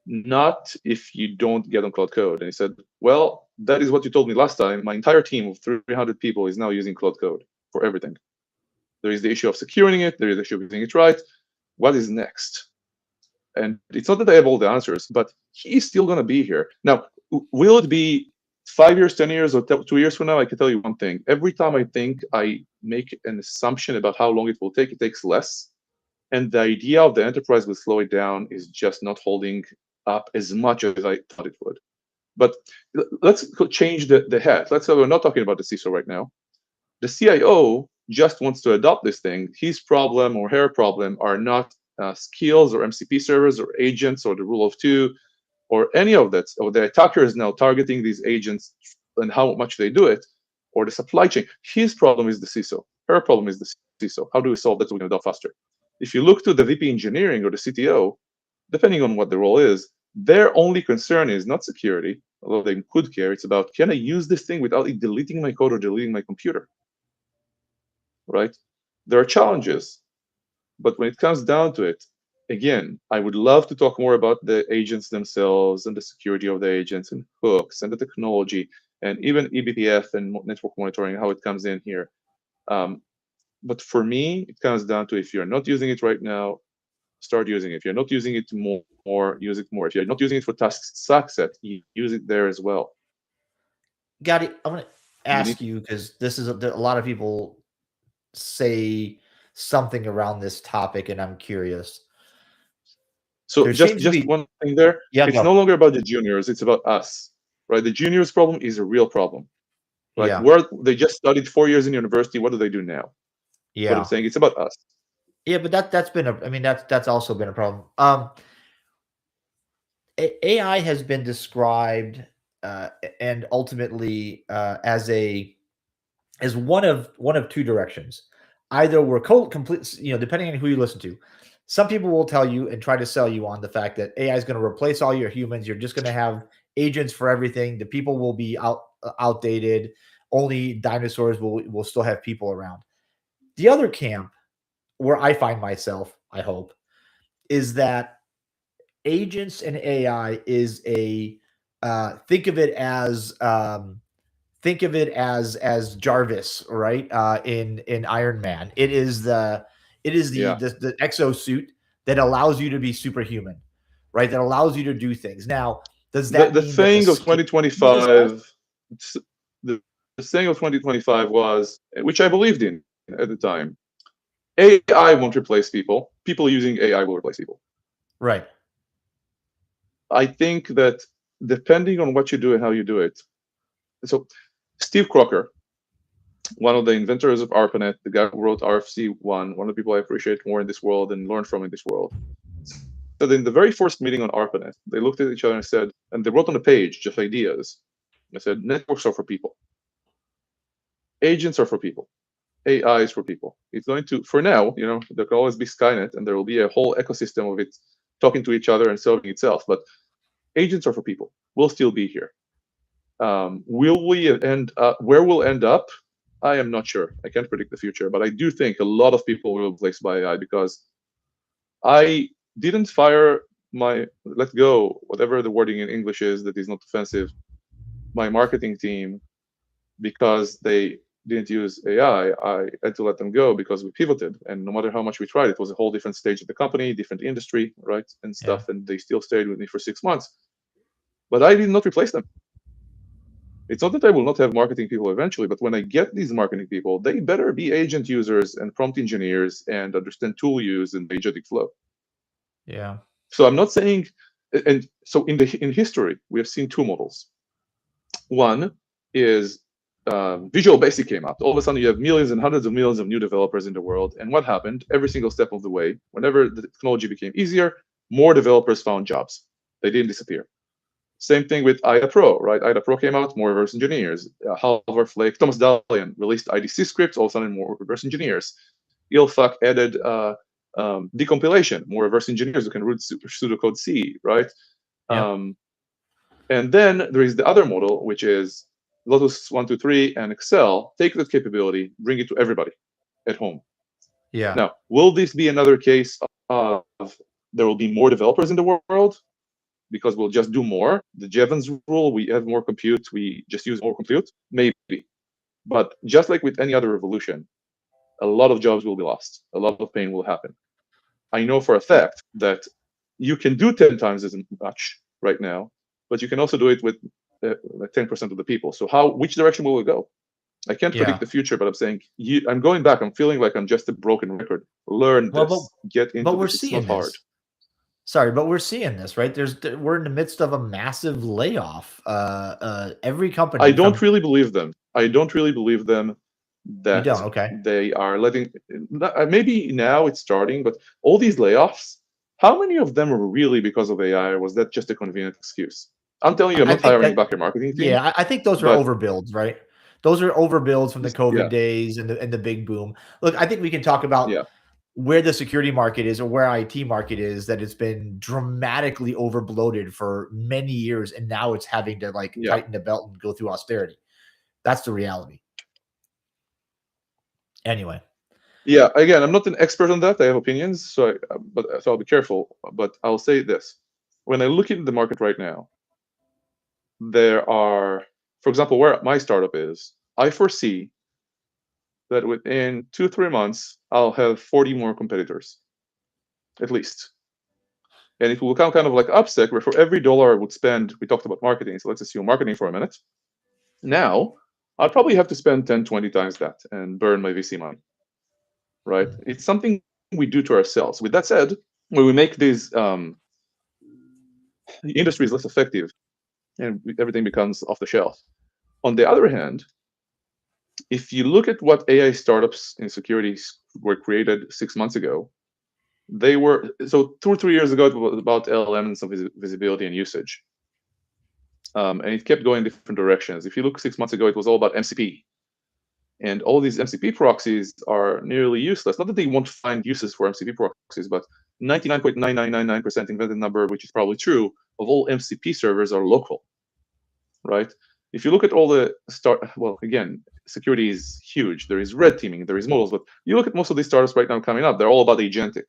not if you don't get on Cloud Code. And he said, well, that is what you told me last time. My entire team of 300 people is now using Cloud Code for everything. There is the issue of securing it. There is the issue of getting it right. What is next? And it's not that I have all the answers, but he's still going to be here. Now, will it be 5 years, 10 years, or 2 years from now? I can tell you one thing. Every time I think I make an assumption about how long it will take, it takes less. And the idea of the enterprise will slow it down is just not holding up as much as I thought it would. But let's change the hat. Let's say we're not talking about the CISO right now. The CIO just wants to adopt this thing. His problem or her problem are not skills or MCP servers or agents or the rule of two or any of that. Or the attacker is now targeting these agents and how much they do it, or the supply chain. His problem is the CISO. Her problem is the CISO. How do we solve that so we can adopt faster? If you look to the VP engineering or the CTO, depending on what the role is, their only concern is not security, although they could care. It's about, can I use this thing without it deleting my code or deleting my computer? Right? There are challenges, but when it comes down to it, again, I would love to talk more about the agents themselves and the security of the agents and hooks and the technology and even eBPF and network monitoring, how it comes in here. But for me, it comes down to, if you're not using it right now, start using it. If you're not using it more, use it more. If you're not using it for task set, use it there as well. Gadi, I want to You need ask you, because this is a lot of people say something around this topic, and I'm curious. So There just seems to be one thing there. yeah, It's go. no longer about the juniors. It's about us, right? The juniors problem is a real problem, right? Yeah, Where they just studied 4 years in university, what do they do now? But I'm yeah, saying it's about us. yeah. But that's been a. I mean, that's also been a problem. AI has been described and ultimately as one of two directions. Either we're complete, depending on who you listen to. Some people will tell you and try to sell you on the fact that AI is going to replace all your humans. You're just going to have agents for everything. The people will be outdated. Only dinosaurs will still have people around. The other camp, where I find myself, I hope, is that agents and AI is a think of it as Jarvis, right? In Iron Man, Yeah. the exosuit that allows you to be superhuman, right? That allows you to do things. Now, does The that the mean that the thing of skill is less? 2025, the, the thing of 2025 was, which I believed in at the time, AI won't replace people. People using AI will replace people. Right. I think that depending on what you do and how you do it. So Steve Crocker, one of the inventors of ARPANET, the guy who wrote RFC1, one of the people I appreciate more in this world and learn from in this world. So in the very first meeting on ARPANET, they looked at each other and said, and they wrote on a page just ideas. They said, networks are for people. Agents are for people. AI is for people. It's going to, for now, there can always be Skynet and there will be a whole ecosystem of it talking to each other and solving itself. But agents are for people. We'll still be here. Will we end up where we'll end up? I am not sure. I can't predict the future, but I do think a lot of people will be replaced by AI because I didn't let go, whatever the wording in English is that is not offensive, my marketing team because they didn't use AI. I had to let them go because we pivoted. And no matter how much we tried, it was a whole different stage of the company, different industry, right? And Yeah. stuff. And they still stayed with me for 6 months. But I did not replace them. It's not that I will not have marketing people eventually, but when I get these marketing people, they better be agent users and prompt engineers and understand tool use and the agentic flow. Yeah. So I'm not saying, and so in history, we have seen two models. One is Visual Basic came out. All of a sudden, you have millions and hundreds of millions of new developers in the world. And what happened? Every single step of the way, whenever the technology became easier, more developers found jobs. They didn't disappear. Same thing with IDA Pro, right? IDA Pro came out, more reverse engineers. Halvar Flake, Thomas Dalian released IDC scripts, all of a sudden more reverse engineers. Ilfaq added decompilation, more reverse engineers who can root pseudocode C, right? Yeah. And then there is the other model, which is Lotus 123 and Excel. Take that capability, bring it to everybody at home. Yeah. Now, will this be another case of there will be more developers in the world? Because we'll just do more. The Jevons rule, we have more compute, we just use more compute, maybe. But just like with any other revolution, a lot of jobs will be lost. A lot of pain will happen. I know for a fact that you can do 10 times as much right now, but you can also do it with like 10% of the people. So which direction will it go? I can't predict Yeah. the future, but I'm saying I'm going back. I'm feeling like I'm just a broken record. Learn Well, this. Get into but we're this. It's not seeing hard. this. Sorry, but we're seeing this, right? We're in the midst of a massive layoff. Every I company don't from really believe them. I don't really believe them you that don't, okay. they are letting. Maybe now it's starting, but all these layoffs, how many of them were really because of AI? Or was that just a convenient excuse? I'm telling you, I'm I not think hiring that, back your marketing team, yeah, I think those are but overbuilds, right? Those are overbuilds from the yeah, COVID days and the big boom. Look, I think we can talk about yeah, where the security market is or where IT market is, that it's been dramatically overbloated for many years, and now it's having to like yeah, tighten the belt and go through austerity. That's the reality. Anyway, yeah. Again, I'm not an expert on that. I have opinions, so I'll be careful. But I'll say this: when I look at the market right now, there are, for example, where my startup is, I foresee that within 2-3 months, I'll have 40 more competitors, at least. And it will become kind of like Upstack, where for every dollar I would spend, we talked about marketing, so let's assume marketing for a minute. Now, I'd probably have to spend 10, 20 times that and burn my VC money, right? It's something we do to ourselves. With that said, when we make these industries less effective and everything becomes off the shelf. On the other hand, if you look at what AI startups in security were created 6 months ago, they were, so 2 or 3 years ago, it was about LLMs of visibility and usage. And it kept going different directions. If you look 6 months ago, it was all about MCP. And all these MCP proxies are nearly useless. Not that they won't find uses for MCP proxies, but 99.9999% invented number, which is probably true, of all MCP servers are local, right? If you look at all the well, again, security is huge. There is red teaming, there is models, but you look at most of these startups right now coming up, they're all about agentic.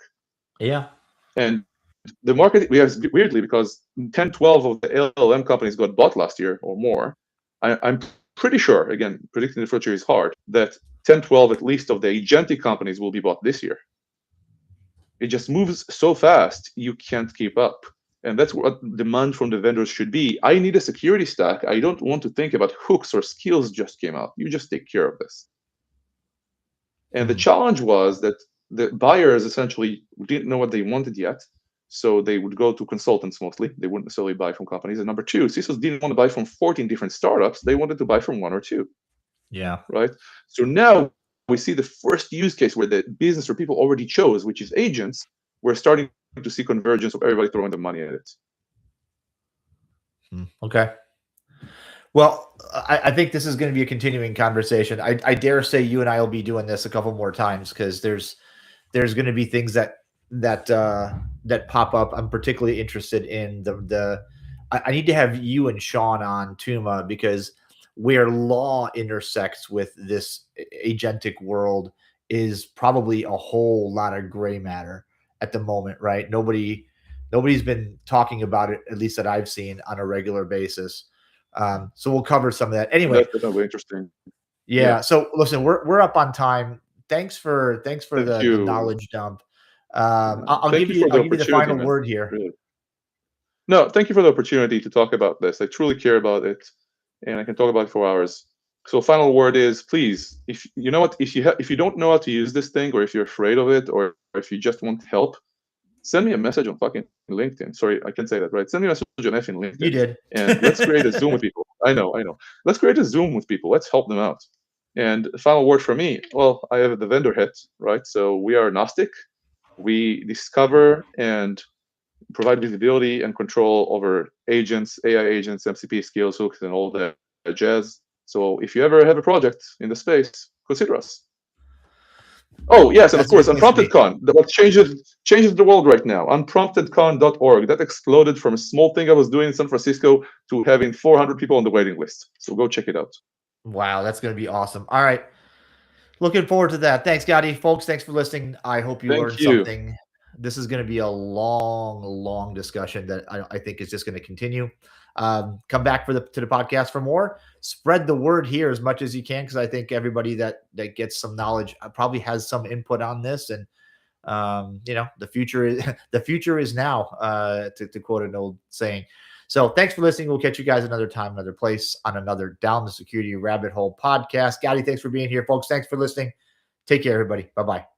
yeah. And the market, we have weirdly, because 10, 12 of the LLM companies got bought last year or more. I'm pretty sure, again, predicting the future is hard, that 10, 12 at least of the agentic companies will be bought this year. It just moves so fast, you can't keep up. And that's what demand from the vendors should be. I need a security stack. I don't want to think about hooks or skills just came out. You just take care of this. And the challenge was that the buyers essentially didn't know what they wanted yet. So they would go to consultants mostly. They wouldn't necessarily buy from companies. And number two, CISOs didn't want to buy from 14 different startups. They wanted to buy from one or two. Yeah. Right. So now we see the first use case where the business or people already chose, which is agents. We're starting to see convergence of everybody throwing the money at it. Okay. Well, I think this is going to be a continuing conversation. I dare say you and I will be doing this a couple more times, because there's going to be things that pop up. I'm particularly interested in I need to have you and Sean on Tuma, because where law intersects with this agentic world is probably a whole lot of gray matter at the moment, right? Nobody's been talking about it, at least that I've seen, on a regular basis. So we'll cover some of that. Anyway, That's definitely interesting. yeah. So listen, we're up on time. Thanks for Thank the you. knowledge dump. I'll Thank give you you for the the opportunity, final man. word here. Really. No, thank you for the opportunity to talk about this. I truly care about it, and I can talk about it for hours. So, final word is, please, if you know what, if you don't know how to use this thing, or if you're afraid of it, or if you just want help, send me a message on fucking LinkedIn. Sorry, I can't say that, right? Send me a message on effing LinkedIn. You did. And let's create a Zoom with people. I know. Let's create a Zoom with people. Let's help them out. And final word for me, well, I have the vendor hat, right? So we are agnostic. We discover and provide visibility and control over agents, AI agents, MCP skills, hooks, and all that jazz. So if you ever have a project in the space, consider us. Oh, yes, and That's of course, a good place to be. UnpromptedCon, what changes the world right now. UnpromptedCon.org. That exploded from a small thing I was doing in San Francisco to having 400 people on the waiting list. So go check it out. Wow, that's going to be awesome. All right. Looking forward to that. Thanks, Gadi. Folks, thanks for listening. I hope you Thank learned you. something. This is going to be a long discussion that I think is just going to continue. Come back to the podcast for more. Spread the word here as much as you can, because I think everybody that gets some knowledge probably has some input on this. And the future is now, to quote an old saying. So thanks for listening. We'll catch you guys another time, another place, on another Down the Security Rabbit Hole podcast. Gadi, thanks for being here, folks. Thanks for listening. Take care, everybody. Bye-bye.